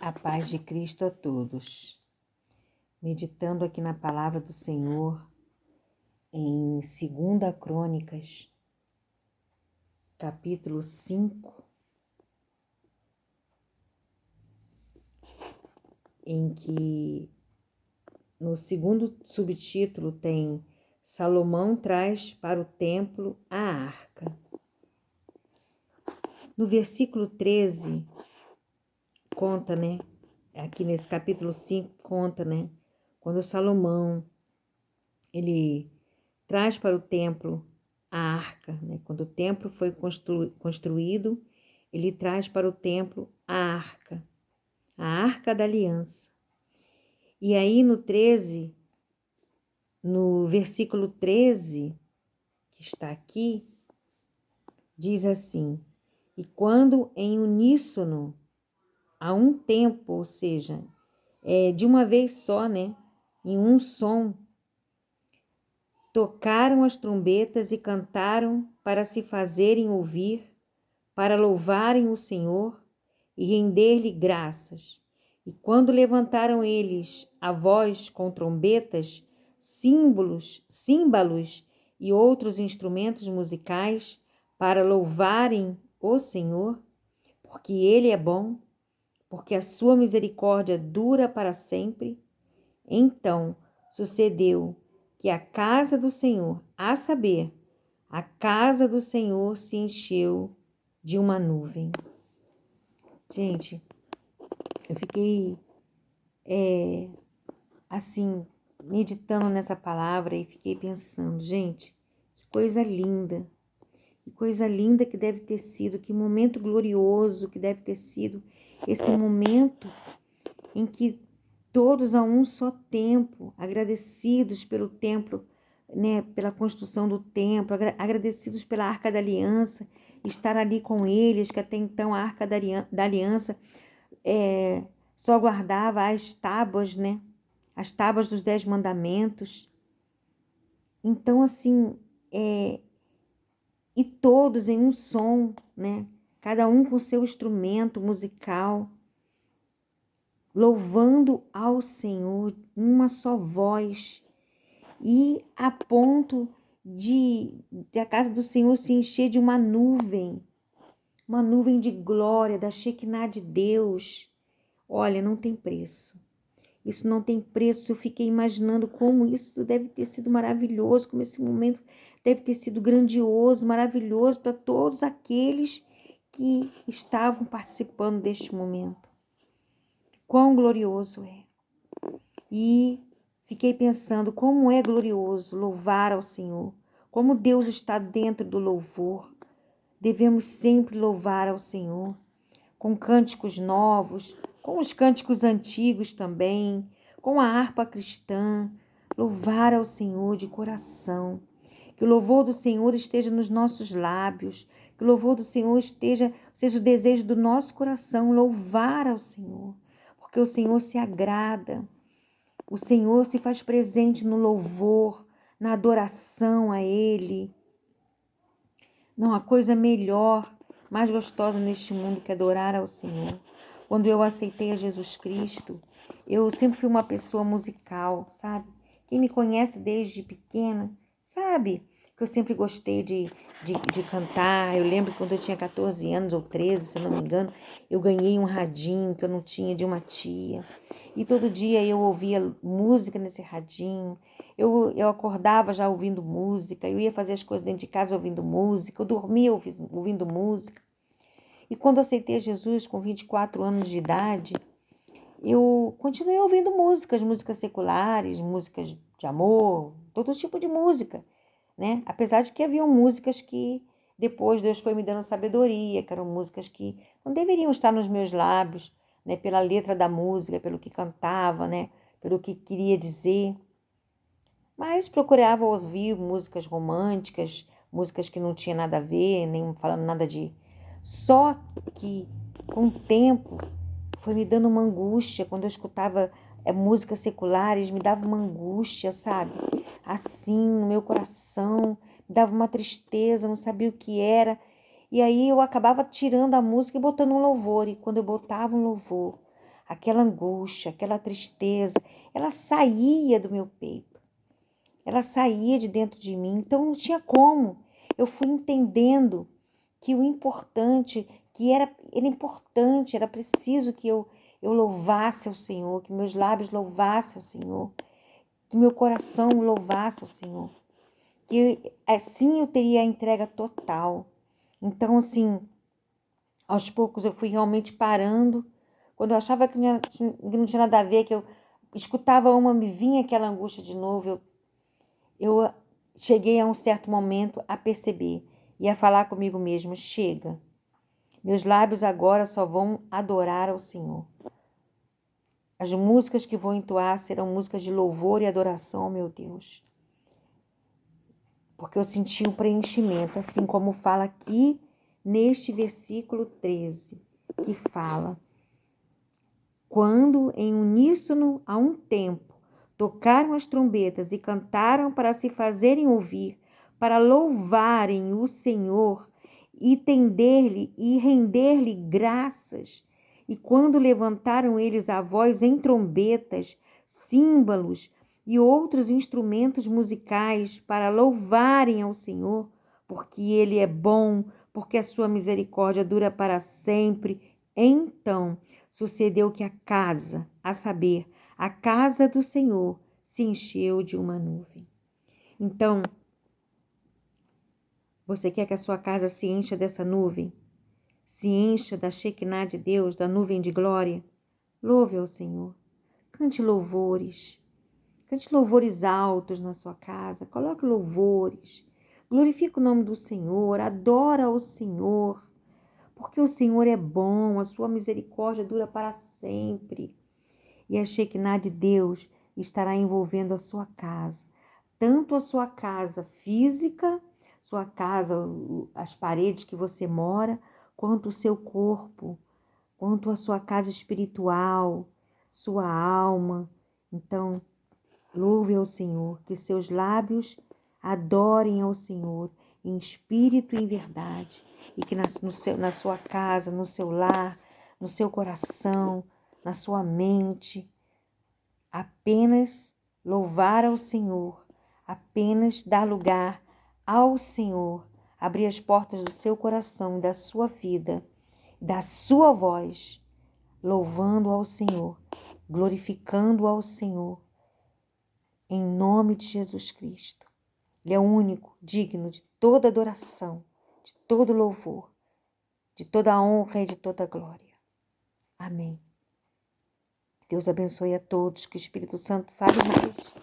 A paz de Cristo a todos. Meditando aqui na palavra do Senhor, em 2 Crônicas, capítulo 5, em que no segundo subtítulo tem Salomão traz para o templo a arca. No versículo 13, conta, aqui nesse capítulo 5, conta, quando Salomão, ele traz para o templo a arca, Quando o templo foi construído, ele traz para o templo a arca da aliança. E aí no versículo 13, que está aqui, diz assim: e quando em uníssono, a um tempo, ou seja, de uma vez só, em um som, tocaram as trombetas e cantaram para se fazerem ouvir, para louvarem o Senhor e render-lhe graças. E quando levantaram eles a voz com trombetas, símbalos e outros instrumentos musicais, para louvarem o Senhor, porque Ele é bom, porque a sua misericórdia dura para sempre, então sucedeu que a casa do Senhor, a saber, a casa do Senhor se encheu de uma nuvem. Gente, eu fiquei assim, meditando nessa palavra e fiquei pensando, gente, que coisa linda que deve ter sido, que momento glorioso que deve ter sido esse momento em que todos a um só tempo, agradecidos pelo templo, pela construção do templo, agradecidos pela Arca da Aliança, estar ali com eles, que até então a Arca da Aliança só guardava as tábuas, as tábuas dos 10 mandamentos. Então, assim, e todos em um som, cada um com seu instrumento musical, louvando ao Senhor em uma só voz, e a ponto de a casa do Senhor se encher de uma nuvem de glória, da Shekinah de Deus. Olha, não tem preço. Isso não tem preço. Eu fiquei imaginando como isso deve ter sido maravilhoso, como esse momento deve ter sido grandioso, maravilhoso para todos aqueles que estavam participando deste momento. Quão glorioso é. E fiquei pensando como é glorioso louvar ao Senhor, como Deus está dentro do louvor. Devemos sempre louvar ao Senhor, com cânticos novos, com os cânticos antigos também, com a harpa cristã, louvar ao Senhor de coração. Que o louvor do Senhor esteja nos nossos lábios, que o louvor do Senhor seja o desejo do nosso coração, louvar ao Senhor, porque o Senhor se agrada, o Senhor se faz presente no louvor, na adoração a Ele. Não há coisa melhor, mais gostosa neste mundo que adorar ao Senhor. Quando eu aceitei a Jesus Cristo, eu sempre fui uma pessoa musical, sabe? Quem me conhece desde pequena, sabe que eu sempre gostei de cantar. Eu lembro que quando eu tinha 14 anos ou 13, se não me engano, eu ganhei um radinho que eu não tinha, de uma tia. E todo dia eu ouvia música nesse radinho. Eu acordava já ouvindo música, eu ia fazer as coisas dentro de casa ouvindo música, eu dormia ouvindo música. E quando aceitei Jesus com 24 anos de idade, eu continuei ouvindo músicas seculares, músicas de amor, todo tipo de música, Apesar de que haviam músicas que depois Deus foi me dando sabedoria, que eram músicas que não deveriam estar nos meus lábios, pela letra da música, pelo que cantava, pelo que queria dizer. Mas procurava ouvir músicas românticas, músicas que não tinha nada a ver, nem falando nada de... Só que, com o tempo, foi me dando uma angústia. Quando eu escutava músicas seculares, me dava uma angústia, sabe? Assim, no meu coração, me dava uma tristeza, não sabia o que era. E aí eu acabava tirando a música e botando um louvor. E quando eu botava um louvor, aquela angústia, aquela tristeza, ela saía do meu peito. Ela saía de dentro de mim, então não tinha como. Eu fui entendendo que o importante, que era importante, era preciso que eu louvasse ao Senhor, que meus lábios louvassem ao Senhor, que meu coração louvasse ao Senhor, que assim eu teria a entrega total. Então, assim, aos poucos eu fui realmente parando. Quando eu achava que não tinha nada a ver, que eu escutava uma, me vinha aquela angústia de novo, eu cheguei a um certo momento a perceber e a falar comigo mesma, chega, meus lábios agora só vão adorar ao Senhor. As músicas que vou entoar serão músicas de louvor e adoração ao meu Deus. Porque eu senti um preenchimento, assim como fala aqui neste versículo 13, que fala: quando em uníssono a um tempo tocaram as trombetas e cantaram para se fazerem ouvir, para louvarem o Senhor e tender-lhe e render-lhe graças. E quando levantaram eles a voz em trombetas, símbolos e outros instrumentos musicais para louvarem ao Senhor, porque Ele é bom, porque a sua misericórdia dura para sempre, então sucedeu que a casa, a saber, a casa do Senhor, se encheu de uma nuvem. Então, você quer que a sua casa se encha dessa nuvem? Se encha da Shekinah de Deus, da nuvem de glória? Louve ao Senhor. Cante louvores. Cante louvores altos na sua casa. Coloque louvores. Glorifique o nome do Senhor. Adora ao Senhor. Porque o Senhor é bom. A sua misericórdia dura para sempre. E a Shekinah de Deus estará envolvendo a sua casa. Tanto a sua casa física, sua casa, as paredes que você mora, quanto o seu corpo, quanto a sua casa espiritual, sua alma. Então, louve ao Senhor, que seus lábios adorem ao Senhor em espírito e em verdade. E que na sua casa, no seu lar, no seu coração, na sua mente, apenas louvar ao Senhor, apenas dar lugar ao Senhor, abrir as portas do seu coração e da sua vida, da sua voz, louvando ao Senhor, glorificando ao Senhor, em nome de Jesus Cristo. Ele é o único, digno de toda adoração, de todo louvor, de toda honra e de toda glória. Amém. Deus abençoe a todos, que o Espírito Santo fale mais